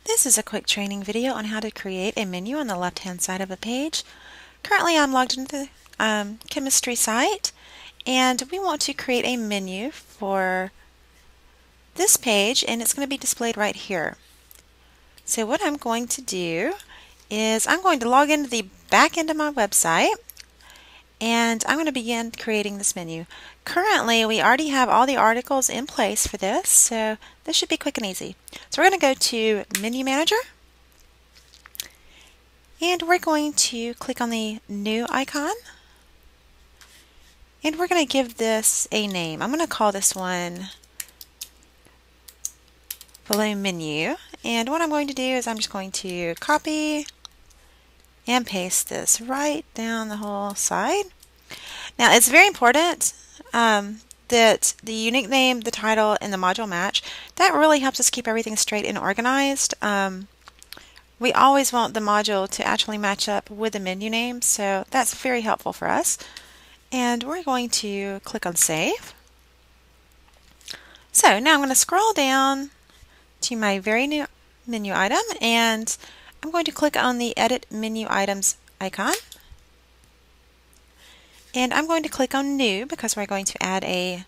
This is a quick training video on how to create a menu on the left-hand side of a page. Currently I'm logged into the chemistry site, and we want to create a menu for this page, and it's going to be displayed right here. So what I'm going to do is I'm going to log into the back end of my website, and I'm going to begin creating this menu. Currently, we already have all the articles in place for this, so this should be quick and easy. So we're going to go to Menu Manager, and we're going to click on the New icon, and we're going to give this a name. I'm going to call this one Below Menu, and what I'm going to do is I'm just going to copy and paste this right down the whole side. Now it's very important that the unique name, the title, and the module match. That really helps us keep everything straight and organized. We always want the module to actually match up with the menu name, so that's very helpful for us. And we're going to click on Save. So now I'm going to scroll down to my very new menu item, and I'm going to click on the Edit Menu Items icon. And I'm going to click on New because we're going to add a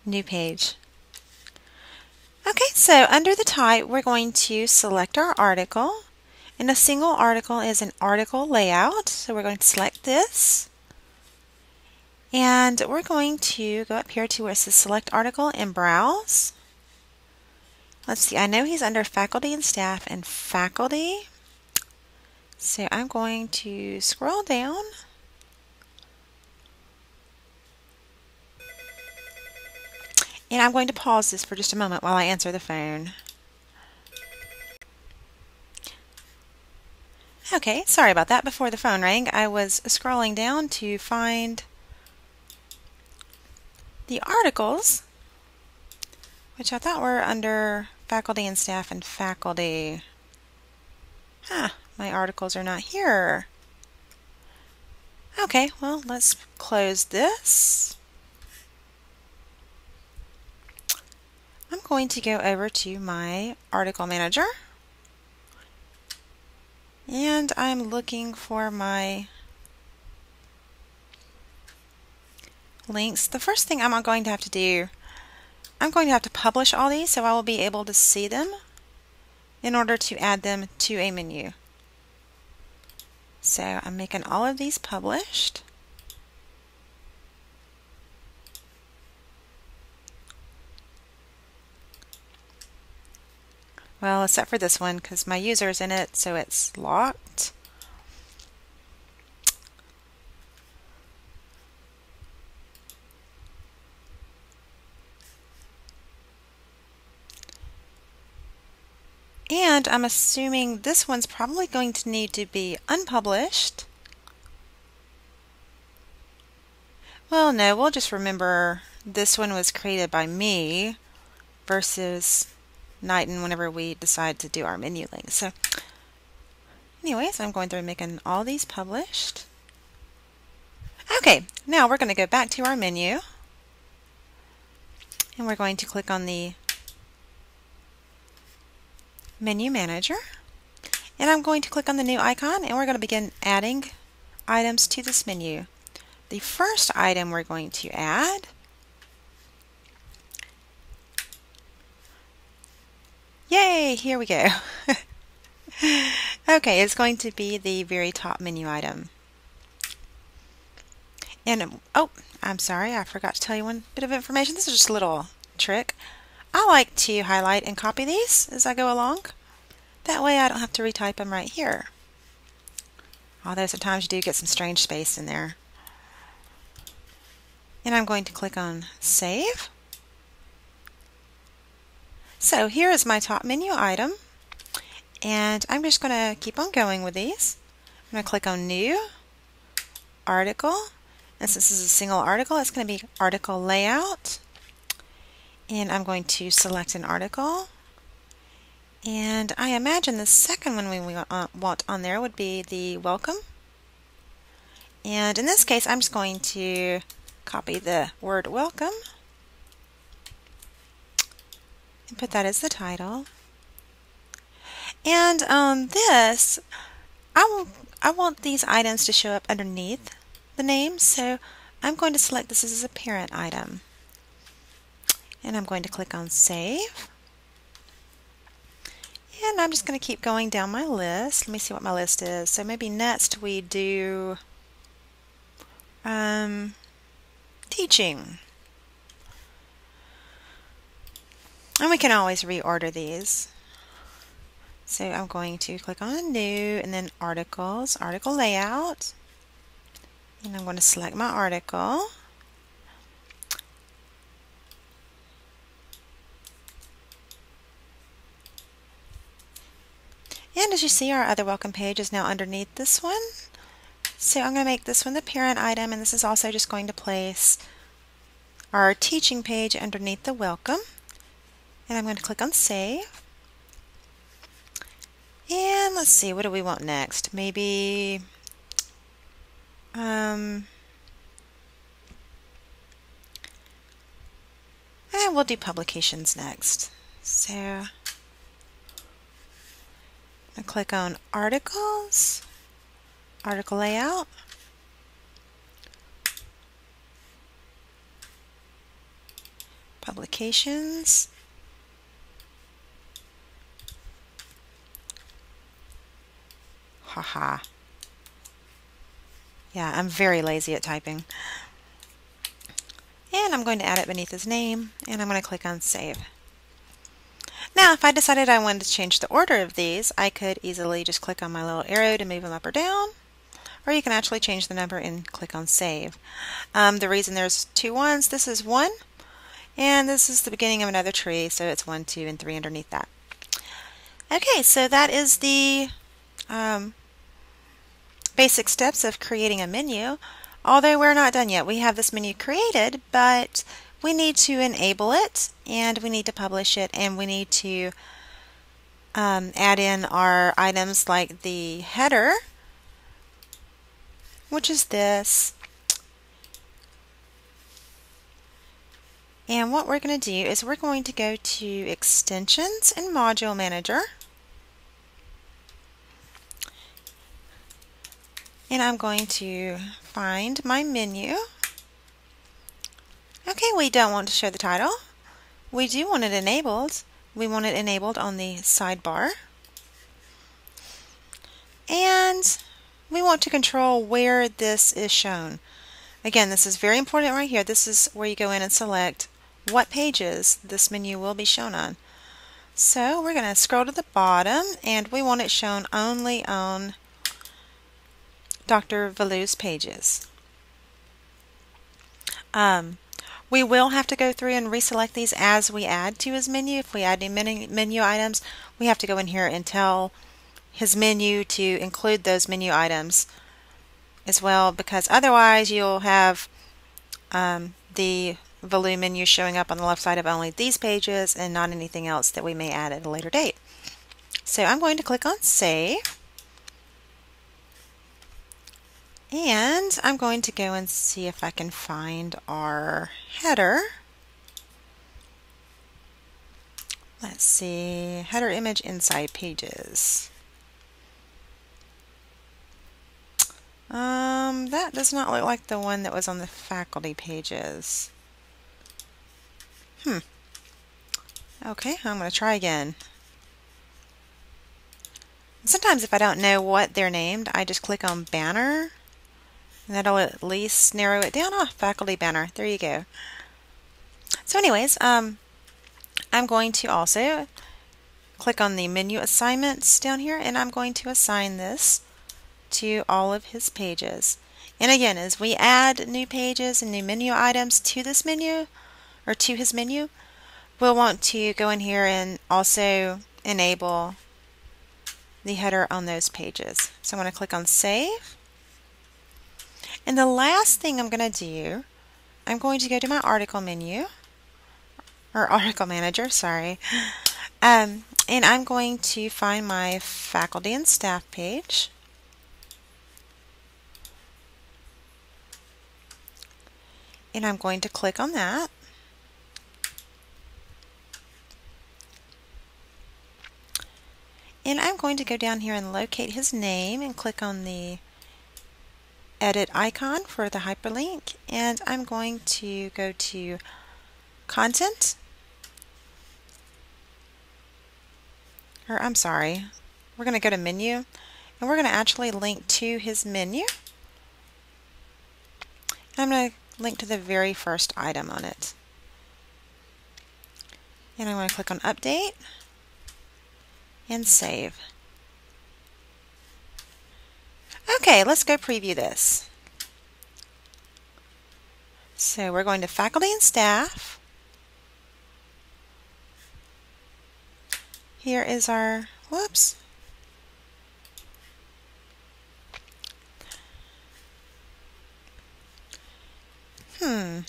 new page. Okay, so under the type, we're going to select our article. And a single article is an article layout. So we're going to select this. And we're going to go up here to where it says Select Article and Browse. Let's see, I know he's under Faculty and Staff and Faculty. So I'm going to scroll down. And I'm going to pause this for just a moment while I answer the phone. Okay, sorry about that. Before the phone rang, I was scrolling down to find the articles, which I thought were under Faculty and Staff and Faculty. My articles are not here. Okay, well, let's close this. I'm going to go over to my article manager, and I'm looking for my links. The first thing I'm going to have to do, I'm going to have to publish all these so I will be able to see them in order to add them to a menu. So I'm making all of these published. Well, except for this one because my user is in it, so it's locked. And I'm assuming this one's probably going to need to be unpublished. Well, no, we'll just remember this one was created by me versus Knighton whenever we decide to do our menu links. So anyways, I'm going through and making all these published. Okay, now we're going to go back to our menu, and we're going to click on the Menu Manager, and I'm going to click on the new icon, and we're going to begin adding items to this menu. The first item we're going to add Yay! Here we go. Okay, it's going to be the very top menu item. And, oh, I'm sorry, I forgot to tell you one bit of information. This is just a little trick. I like to highlight and copy these as I go along. That way I don't have to retype them right here. Although sometimes you do get some strange space in there. And I'm going to click on Save. So here is my top menu item, and I'm just going to keep on going with these. I'm going to click on New, Article, and since this is a single article, it's going to be Article Layout, and I'm going to select an article, and I imagine the second one we want on there would be the Welcome, and in this case I'm just going to copy the word Welcome and put that as the title. And on this, I want these items to show up underneath the name, so I'm going to select this as a parent item. And I'm going to click on Save. And I'm just going to keep going down my list. Let me see what my list is. So maybe next we do teaching. And we can always reorder these. So I'm going to click on New and then Articles, Article Layout. And I'm going to select my article. And as you see, our other welcome page is now underneath this one. So I'm going to make this one the parent item, and this is also just going to place our teaching page underneath the welcome. And I'm going to click on Save. And let's see, what do we want next? Maybe and we'll do publications next. So I click on Articles, Article Layout, Publications, haha. Yeah, I'm very lazy at typing. And I'm going to add it beneath his name, and I'm going to click on Save. Now, if I decided I wanted to change the order of these, I could easily just click on my little arrow to move them up or down, or you can actually change the number and click on Save. The reason there's 2 1s, this is 1, and this is the beginning of another tree, so it's 1, 2, and 3 underneath that. Okay, so that is the basic steps of creating a menu. Although we're not done yet. We have this menu created, but we need to enable it, and we need to publish it, and we need to add in our items like the header, which is this. And what we're going to do is we're going to go to Extensions and Module Manager. And I'm going to find my menu. Okay, we don't want to show the title. We do want it enabled. We want it enabled on the sidebar. And we want to control where this is shown. Again, this is very important right here. This is where you go in and select what pages this menu will be shown on. So we're going to scroll to the bottom, and we want it shown only on Dr. Valu's pages. We will have to go through and reselect these as we add to his menu. If we add new menu items, we have to go in here and tell his menu to include those menu items as well, because otherwise you'll have the Valu menu showing up on the left side of only these pages and not anything else that we may add at a later date. So I'm going to click on Save. And I'm going to go and see if I can find our header. Let's see, header image inside pages. That does not look like the one that was on the faculty pages. Okay, I'm going to try again. Sometimes if I don't know what they're named, I just click on banner. And that'll at least narrow it down. Oh, faculty banner. There you go. So anyways, I'm going to also click on the menu assignments down here, and I'm going to assign this to all of his pages. And again, as we add new pages and new menu items to this menu, or to his menu, we'll want to go in here and also enable the header on those pages. So I'm going to click on Save. And the last thing I'm going to do, I'm going to go to my article menu, or article manager, sorry, and I'm going to find my faculty and staff page. And I'm going to click on that. And I'm going to go down here and locate his name and click on the edit icon for the hyperlink, and I'm going to go to content, or I'm sorry, we're going to go to menu, and we're going to actually link to his menu. I'm going to link to the very first item on it. And I'm going to click on update and save. Okay, let's go preview this. So we're going to faculty and staff. Here is our, whoops.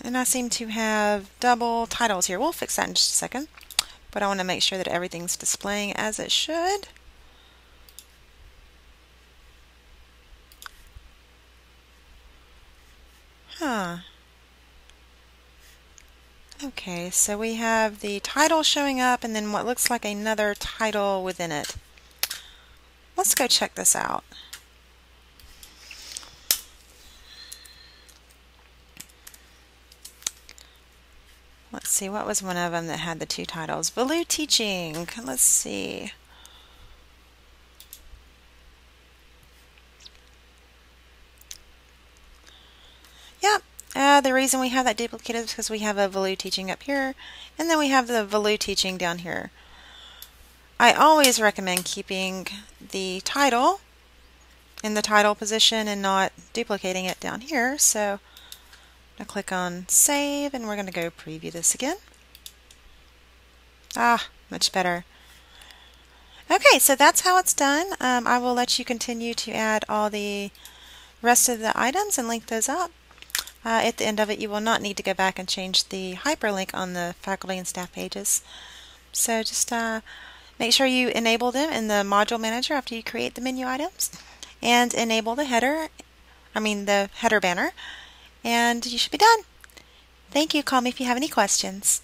And I seem to have double titles here. We'll fix that in just a second. But I want to make sure that everything's displaying as it should. Okay, so we have the title showing up and then what looks like another title within it. Let's go check this out. Let's see, what was one of them that had the two titles? Value Teaching. Let's see. Yep. The reason we have that duplicated is because we have a Value Teaching up here, and then we have the Value Teaching down here. I always recommend keeping the title in the title position and not duplicating it down here. So I'm going to click on Save, and we're going to go preview this again. Much better. Okay, so that's how it's done. I will let you continue to add all the rest of the items and link those up. At the end of it, you will not need to go back and change the hyperlink on the faculty and staff pages. So just make sure you enable them in the module manager after you create the menu items, and enable the header banner, and you should be done. Thank you. Call me if you have any questions.